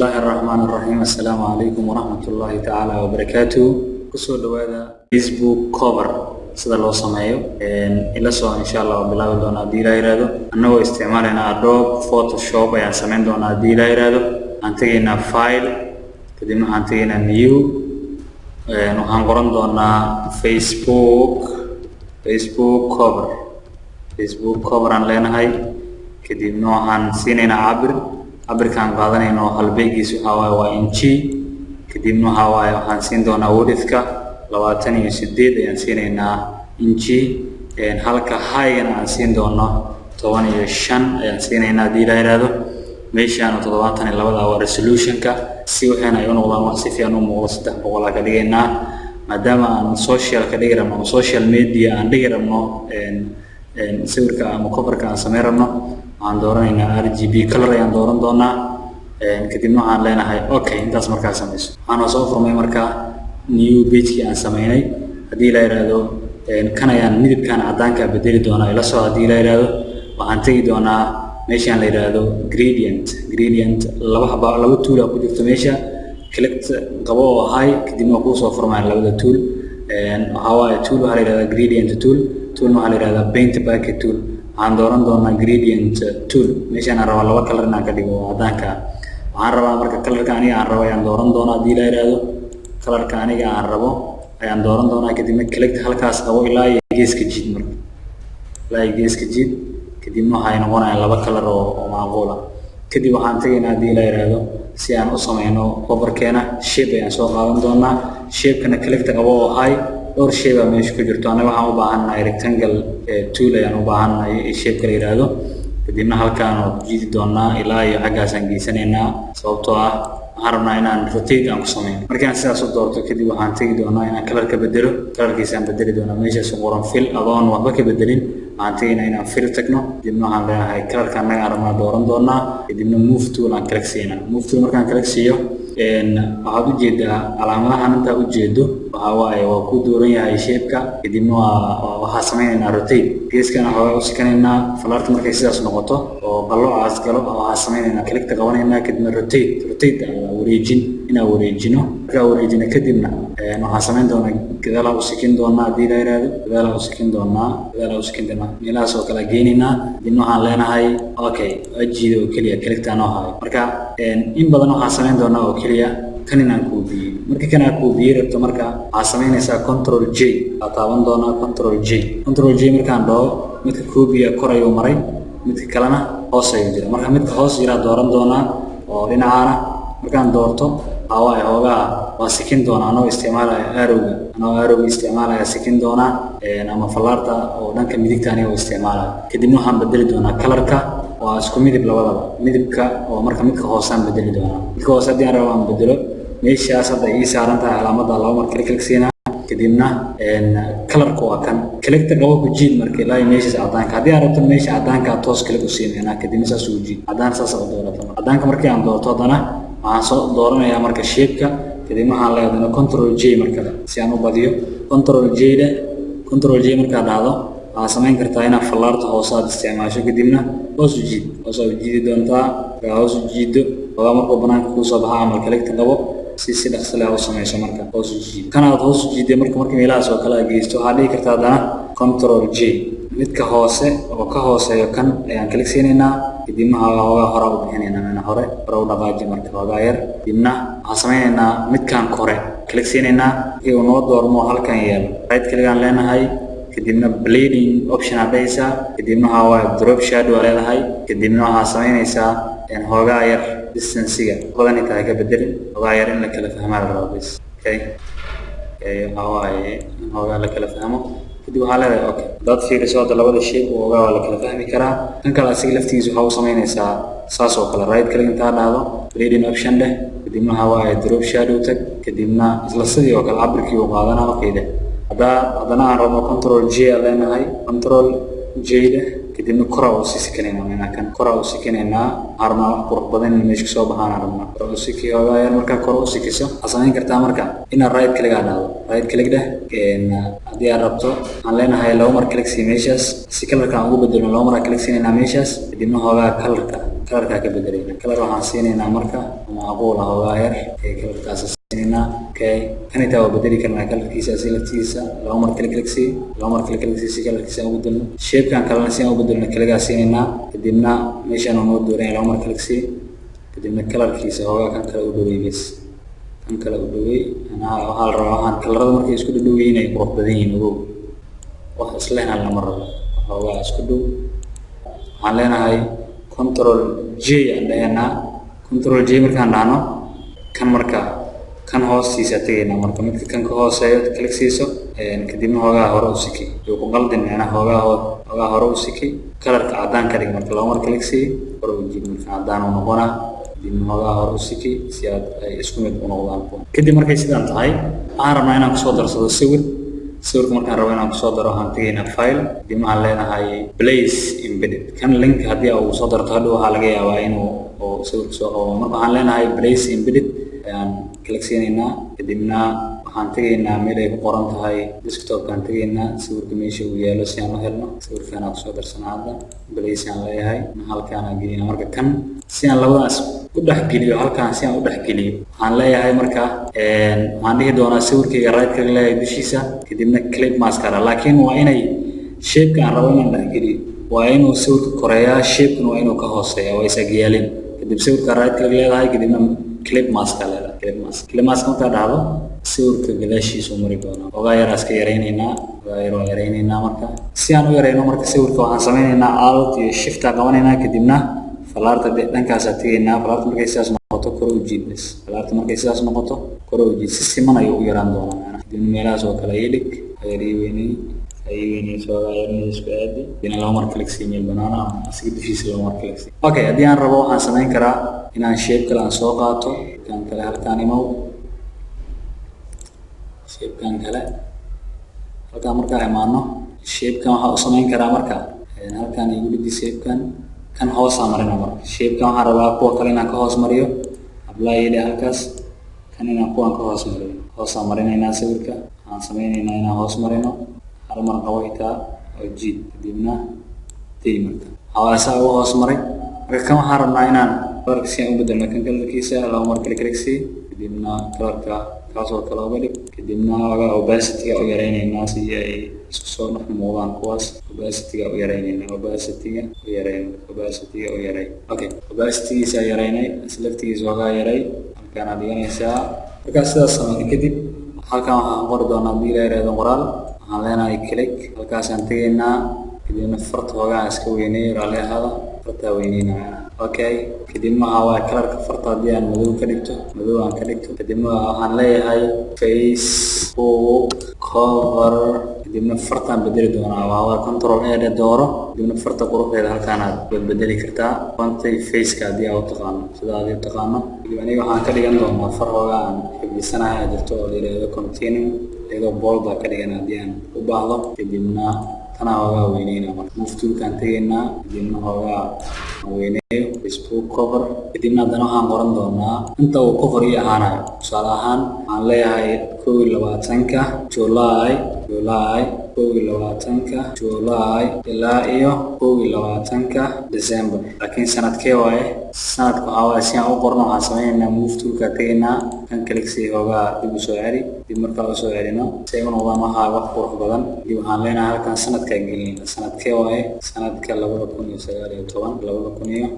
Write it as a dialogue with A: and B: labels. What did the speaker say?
A: الله الرحمن الرحيم. السلام عليكم ورحمة الله تعالى وبركاته. كسو دوادا فيسبوك كوفر sida loo sameeyo ila soo insha Allah bilaabi doona hadii la yiraahdo anagoo isticmaalana Adobe Photoshop ayaan sameyn doona hadii la yiraahdo aan tagayna file kadibna aan tagayna new waxaan qoran doonaa Facebook cover aan leenahay kadibna waxaan siinayna cabirkaan qaadanayno halbeegiisu waxa waa inchi kadibna waxaan siin doonaa width-ka 28 ayaan siinaynaa inchi halka height aan siin doono 15 ayaan siinaynaa hadii la yiraahdo meeshaan 72 waa resolution-ka si waxaan ay u noqdaan wax si fiican u muuqdo 300 ka dhigaynaa maadaama aan social ka dhigi rabno social media aan dhigi rabno sawirka ama coverka aan sameyn rabno aan dooranaynaa RGB color ayaan dooran doonaa kadibna waxaan leenahay okay intaas markaa sameyso waxaan soo furmay markaa new page aan sameynay hadii la yiraahdo kan ayaan midabkan cadaanka bedeli doonaa ila soo hadii la yiraahdo waxaan tagi doonaa meeshaan la yiraahdo gradient laba tool ku jirto meesha select qabo oo hay kadibna ku soo furmaan labada tool tool waxa la yiraahdaa gradient tool waxa la yiraahdaa paint bucket tool aan dooran doonaa gradient tool meeshaan aan rabo laba color inaan ka dhigo cadaanka waxaan rabaa marka colorka aniga aan rabo ayaan dooran doonaa hadii la yiraahdo colorka aniga aan rabo ayaan dooran doonaa kadibna select halkaas qabo ilaa geeska jiid marka ilaa geeska jiid kadibna waxay noqonayaan laba color oo macquul ah kadib waxaan tagaynaa hadii la yiraahdo si aan u sameeyno coverkeena shape ayaan soo qaadan doonaa shape-kana select qabo oo hay dhowr shay baa meesha ku jirto anaga waxaan u baahanahay rectangle tool ayaan u baahanahay shape-ka la yiraahdo kadibna halkaan oo jiidi doonaa ilaa iyo xaggaas aan geysanaynaa sababtoo ah waxaan rabnaa inaan rotate aan ku sameeyo markaan sidaas u doorto kadib waxaan tagi doonaa inaan colorka bedelo colorkiisa aan bedeli doonaa meeshaas qoran fill adoon waxba ka bedelin waxaan tagaynaa inaan fill tagno kadibna waxaan leenahay colorka anaga aan rabnaa dooran doonaa kadibna move tool aan kala siinaa move tool markaan kala siiyo waxaad u jeedaa calaamadahan inta u jeedo waa ku dooran yahay shape-ka kadibna waxaa sameynaynaa rotate geeskana waxaa u sikanaynaa falaarta markay sidaas noqoto oo qaloocaas galo waxaa sameynaynaa select qabanaynaa kadibna rotate wareejino markaa wareejino kadibna waxaan sameyn doonaa gadaal u sikin doonaa hadii la yiraahdo gadaal u sikin doonaa meelahaas oo kala geenaynaa kadibna waxaan leenahay okay ajiido oo kaliya select aan hayo marka in badan waxaan sameyn doonaa oo kaliya kan inaan kuubiyo marka kan aan kuubiyo rabto marka waxaa sameynaysaa control J aad taaban doonaa control J markaan dhaho midka kuubiya kor ayuu maray midka kalena hoos ayuu jira marka midka hoos jira dooran doonaa oo dhinacaana markaan doorto waa sikin doonaa anoo isticmaalaya arrowga isticmaalaya sikin doonaa ama falaarta oo dhanka midigta aniga isticmaalaya kadibna waxaan bedeli doonaa colorka waa isku midab labadaba midabka oo marka midka hoose aan bedeli doonaa midka hoose haddii aan rabo aan bedelo meeshaas hadda ii saaran tahay calaamada laba mar klik siinaa kadibna colorka waa kan select qabo ku jiid marka ilaa meeshaas cadaanka haddii aad rabto meesha cadaanka toos klik u siinayna kadibna saas u jiid cadaan saas u doorato cadaanka markii aan doorto haddana waxaan soo dooranayaa marka shape-ka kadibna waxaan leeyahay control J marka si aan u badiyo control J markaa dhacdo waxaad samayn kartaa inaad falaarta hoose aad isticmaasho kadibna hoos u jiidi doontaa hoos u jiido markuu banaanka kuu soo baxa camal select qabo si dhaqso leh u sameyso marka hoos u jiid kanaad hoos u jiiday marka meelahaas oo kala geysto waxaad dhigi kartaa haddana control J midka hoose oo ka hooseeyo kan ayaan klik siinaynaa kadibna hore u bixinaynaa hore u dhaqaaji marka yar kadibna waxaan sameynaynaa midkaan kore klik siinaynaa iyagoo noo doormo halkan yaalo right click aan leenahay kadibna blending option aad dhaysaa kadibna drop shadow aad leedahay kadibna waxaad sameynaysaa hoogaa yar distance-ga badan intaa ka bedelin hoogaa yar in la kala fahmaa la rabo bas hoogaa la kala fahmo kadib waxaa leedahay okay dad fiiriso hadda labada shape waa la kala fahmi karaa kan kale asiga laftigiisa waxaa u sameynaysaa saas oo kale right click intaa dhacdo blending option dheh kadibna drop shadow tag kadibna isla sidii oo kale cabirkii uu qaadanaa markayda haddana aan rabno control J aan leenahay control J dheh kadibna kora u sikinaynaa arna wax qurux badan in meesha soo baxaan arna kora u sikiyo yar marka kora u sikiso asameyn kartaa marka ina right click aan dhahdo right click dheh haddii aad rabto aan leenahay laba mar click si meeshaas si colorka aan ugu bedelo laba mar click siinayna meeshaas kadibna hoogaa colorka ka bedelayna color waxaan siinaynaa marka ama معقول هو غير كلر كاسسيننا اوكي كان يتابع بدري كنا كلر كيسا سيلكتيسا لو مر كليكسي لو مر كليكسي كلر كيسا بدل شيب كان كلر نسينا بدلنا كلر كاسيننا قدمنا ميشان ونود دورين لو مر كليكسي قدمنا كلر كيسا هو كان كلر دوي بس كان كلر دوي أنا هال روحان كلر ده مركز كده دويين يروح بدين وهو وحصلنا على مرة هو أسكدو علينا هاي كنترول جي عندنا كنترول جي مركان دانو كان مركا كان هوس سيساتينا مركا مثل كان كهوس سيد كليك سيسو كديم هوغا هوروسيكي يوكو قلدن أنا هوغا هوروسيكي كلر كعدان كريم مركا لو مركا كليك سي هورو جي مركا عدان ونقونا ديم هوغا هوروسيكي سياد اسكوميد ونقوان كديم مركا سيدان تهاي عارنا أنا كسودر صدو سيور sawirka markaan rabo inaan kusoo daro waxaan tegaynaa file dib waxaan leenahay place embedded kan link haddii uu soo darto hadhow waxaa laga yaabaa inuu sawirka soo qabo marka waxaan leenahay place embedded ayaan click siinaynaa kadibna waxaan tegaynaa meel ay ku qoran tahay desktopkaan tegaynaa sawirka meesha uu yaalo si aan u helno sawirkaan aan kusoo darsana hadda place aan leeyahay halkaan aan gelinaa marka kan si aan labadaas u dhaxgeliyo halkaan si aan u dhaxgeliyo waxaan leeyahay marka waxaan dhihi doonaa sawirkayga right click leeyahay dushiisa kadibna clip maskara laakiin waa inay shape aan rabo inaan dhaxgeliyo waa inuu sawirka koreeyaa shape waa inuu ka hooseeyaa waa isaga yaalin kadib sawirka right click leeyahay kadibna clip maskara leeyahay clip mask marka dhacdo sawirka gadaashiisa mari doona ogaa yar iska yareynaynaa marka si aan u yareyno marka sawirka waxaan sameynaynaa alt iyo shift qabanaynaa kadibna falaarta dhankaas tegaynaa falaarta markay sidaas noqoto kor u jiidness falaarta markay sidaas noqoto kor u jiid si siman ayuu u yaraan doonaa macnaha dib meelahaas oo kale ilig ayay soo gaayeen isku aadi dina loo mar click si meel banana asiga dushiisa loo mar click okay haddii aan rabo waxaan sameyn karaa inaan shape kale aan soo qaato kan kale halkaan imow shape kan kale halkaan markaa imaano shape kan waxaan u sameyn karaa marka halkaan igu dhigi shape kan hoos marina marka shape kan waxaan rabaa kuwa kale inaan ka hoos mariyo apply ile halkaas kan inaan kuwan ka hoos mariyo hoos marinaynaa sawirka waxaan sameynaynaa inaan hoos marino hal mar qabo xitaa oo jiid kadibna marka hawaasa ugu hoos maray marka kan waxaan rabnaa inaan kalarka si aan u bedelno kan kalarkiisa laba mar click kadibna kalarka kaasoo kale uga dhig kadibna opacity-ga u yareynaynaa si ay isku soo dhex muuqdaan kuwaas opacity-ga u yareynaynaa opacity-ga u yarey okay opacity-giisa yareynay select-giisa waa yarey halkaan aad dhiganaysaa marka sidaas sameyn kadib halkaan waxaan qori doonaa haddii la yiraahdo qoraal waxaan leenahay click halkaasaan tegaynaa kadibna farta hoogaa iska weyneeyo raalli ahaada fartaa weyneynaa okay kadibna waa kalarka farta haddii aan madow ka dhigto kadibna waxaan leeyahay Facebook cover kadibna fartaan bedeli doonaa waa control A dooro kadibna farta quruxdeeda halkaan aad bedeli kartaa fantay face-ka haddii aad u taqaano sida aad u taqaano kadib aniga waxaan ka dhigan doonaa far hoogaa aan xifdisanahay jirto oo la yiraahdo continue iyadoo bold ka dhigan haddii aan u baahdo kadibna tana hoogaa weyneyna marka move tool-kaan tegaynaa kadibna hoogaa weyneeyo Facebook cover kadibna haddana waxaan qoran doonaa inta uu cover ii ahaanayo tusaale ahaan waxaan leeyahay 21-ka July ilaa iyo 21-ka December laakiin sanadkee waaye sanadka waxaa waaye si aan u qorno waxaan sameynaynaa move tool-ka tegaynaa kan click si hoogaa dib u soo celi dib markaa u soo celino si ay u noqdaan waxaa wax qurux badan dib waxaan leenahay halkan sanadkaa gelinayna sanadkee waaye sanadka 2019